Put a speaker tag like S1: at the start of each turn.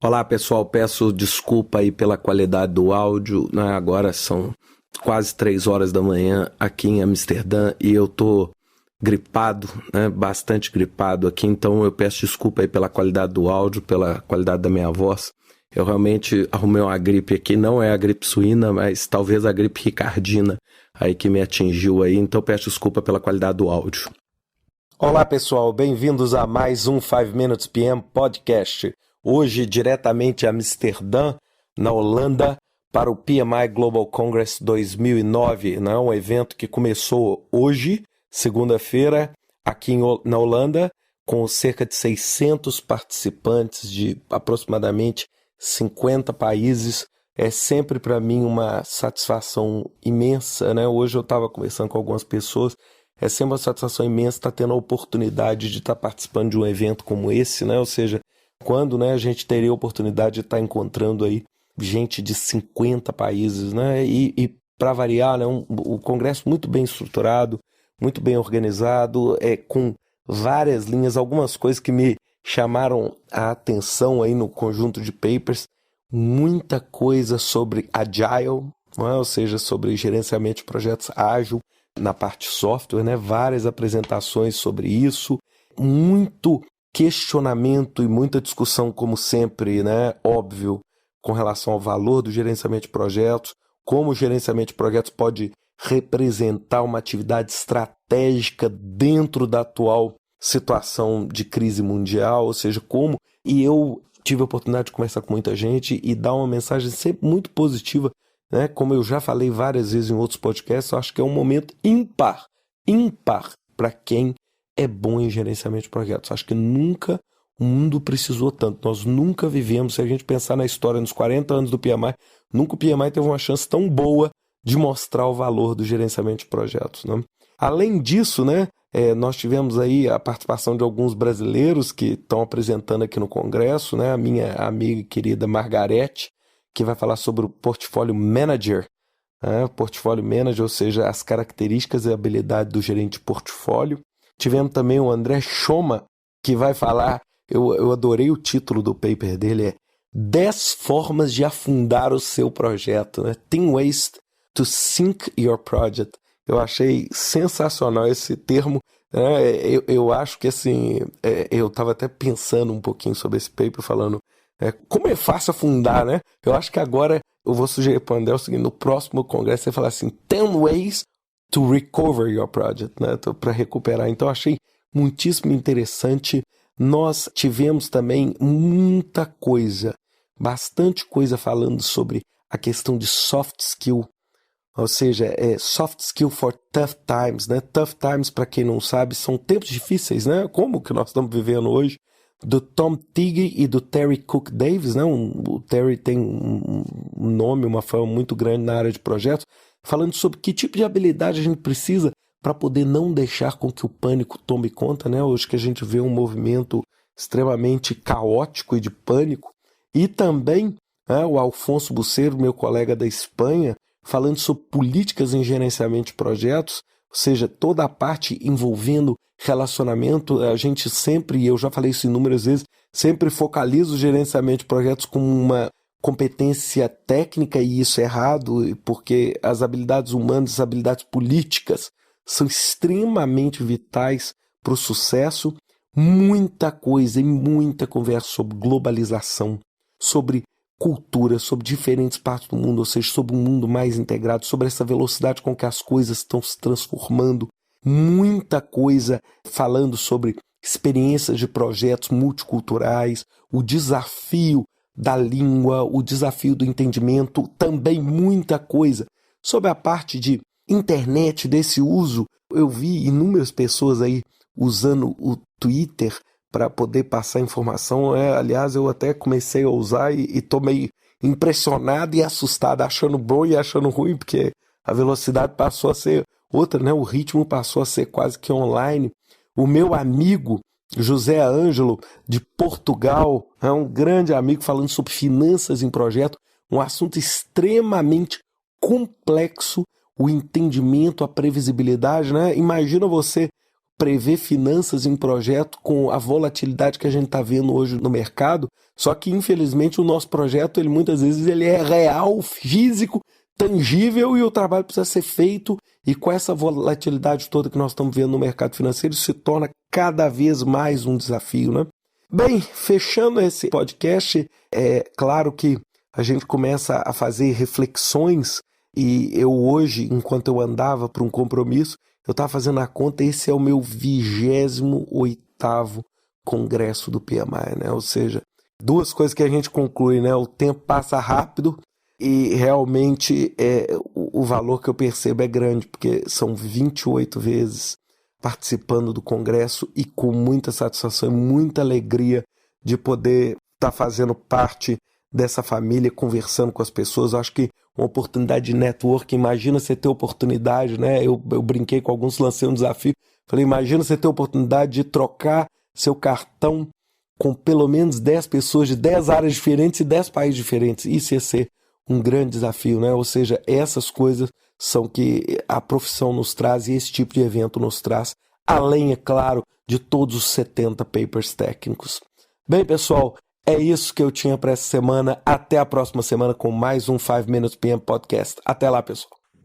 S1: Olá pessoal, peço desculpa aí pela qualidade do áudio, né? Agora são quase 3 horas da manhã aqui em Amsterdã e eu tô gripado, né? Bastante gripado aqui, então eu peço desculpa aí pela qualidade do áudio, pela qualidade da minha voz. Eu realmente arrumei uma gripe aqui, não é a gripe suína, mas talvez a gripe ricardina aí que me atingiu aí, então peço desculpa pela qualidade do áudio. Olá pessoal, bem-vindos a mais um 5 Minutes PM Podcast. Hoje, diretamente de Amsterdã, na Holanda, para o PMI Global Congress 2009, né? Um evento que começou hoje, segunda-feira, aqui na Holanda, com cerca de 600 participantes de aproximadamente 50 países. É sempre para mim uma satisfação imensa, né? Hoje eu estava conversando com algumas pessoas, é sempre uma satisfação imensa estar tendo a oportunidade de estar participando de um evento como esse, né? Ou seja, quando, né, a gente teria a oportunidade de estar encontrando aí gente de 50 países, né? E para variar, né, o congresso muito bem estruturado, muito bem organizado, com várias linhas, algumas coisas que me chamaram a atenção aí no conjunto de papers, muita coisa sobre Agile, né? Ou seja, sobre gerenciamento de projetos ágil na parte software, né? Várias apresentações sobre isso, muito questionamento e muita discussão, como sempre, né? Óbvio, com relação ao valor do gerenciamento de projetos, como o gerenciamento de projetos pode representar uma atividade estratégica dentro da atual situação de crise mundial, ou seja, como... E eu tive a oportunidade de conversar com muita gente e dar uma mensagem sempre muito positiva, né? Como eu já falei várias vezes em outros podcasts, eu acho que é um momento ímpar para quem é bom em gerenciamento de projetos. Acho que nunca o mundo precisou tanto. Nós nunca vivemos, se a gente pensar na história, nos 40 anos do PMI, nunca o PMI teve uma chance tão boa de mostrar o valor do gerenciamento de projetos, né? Além disso, né, nós tivemos aí a participação de alguns brasileiros que estão apresentando aqui no Congresso, né? A minha amiga querida Margarete, que vai falar sobre o Portfólio Manager, Portfólio Manager, ou seja, as características e habilidades do gerente de portfólio. Tivemos também o André Schoma, que vai falar, eu adorei o título do paper dele, é 10 formas de afundar o seu projeto, né? 10 ways to sink your project. Eu achei sensacional esse termo, né? Eu acho que assim, eu estava até pensando um pouquinho sobre esse paper, falando como é fácil afundar, né? Eu acho que agora eu vou sugerir para o André o seguinte, no próximo congresso você falar assim, 10 ways to recover your project, né? Para recuperar. Então eu achei muitíssimo interessante. Nós tivemos também muita coisa, bastante coisa falando sobre a questão de soft skill, ou seja, soft skill for tough times, né? Tough times, para quem não sabe, são tempos difíceis, né? Como que nós estamos vivendo hoje, do Tom Tighe e do Terry Cook Davis, né? O Terry tem um nome, uma fama muito grande na área de projetos, falando sobre que tipo de habilidade a gente precisa para poder não deixar com que o pânico tome conta, né? Hoje que a gente vê um movimento extremamente caótico e de pânico. E também o Alfonso Buceiro, meu colega da Espanha, falando sobre políticas em gerenciamento de projetos, ou seja, toda a parte envolvendo relacionamento. A gente sempre, e eu já falei isso inúmeras vezes, sempre focaliza o gerenciamento de projetos como uma competência técnica, e isso é errado, porque as habilidades humanas, as habilidades políticas são extremamente vitais para o sucesso. Muita coisa e muita conversa sobre globalização, sobre cultura, sobre diferentes partes do mundo, ou seja, sobre um mundo mais integrado, sobre essa velocidade com que as coisas estão se transformando. Muita coisa falando sobre experiências de projetos multiculturais, o desafio da língua, o desafio do entendimento, também muita coisa sobre a parte de internet, desse uso. Eu vi inúmeras pessoas aí usando o Twitter para poder passar informação. Aliás, eu até comecei a usar e estou meio impressionado e assustado, achando bom e achando ruim, porque a velocidade passou a ser outra, né? O ritmo passou a ser quase que online. O meu amigo José Ângelo, de Portugal, é um grande amigo, falando sobre finanças em projeto, um assunto extremamente complexo, o entendimento, a previsibilidade, né? Imagina você prever finanças em projeto com a volatilidade que a gente está vendo hoje no mercado, só que infelizmente o nosso projeto, ele muitas vezes ele é real, físico, tangível e o trabalho precisa ser feito e com essa volatilidade toda que nós estamos vendo no mercado financeiro, isso se torna cada vez mais um desafio, né? Bem, fechando esse podcast, é claro que a gente começa a fazer reflexões e eu hoje, enquanto eu andava para um compromisso, eu estava fazendo a conta, esse é o meu 28º congresso do PMI, né? Ou seja, duas coisas que a gente conclui, né? O tempo passa rápido e realmente o valor que eu percebo é grande, porque são 28 vezes participando do congresso e com muita satisfação e muita alegria de poder estar fazendo parte dessa família, conversando com as pessoas. Eu acho que uma oportunidade de network, imagina você ter oportunidade, né? Eu brinquei com alguns, lancei um desafio, falei, imagina você ter oportunidade de trocar seu cartão com pelo menos 10 pessoas de 10 áreas diferentes e 10 países diferentes. Isso ia ser um grande desafio, né? Ou seja, essas coisas são que a profissão nos traz e esse tipo de evento nos traz, além, é claro, de todos os 70 papers técnicos. Bem, pessoal, é isso que eu tinha para essa semana. Até a próxima semana com mais um 5 Minutes PM Podcast. Até lá, pessoal.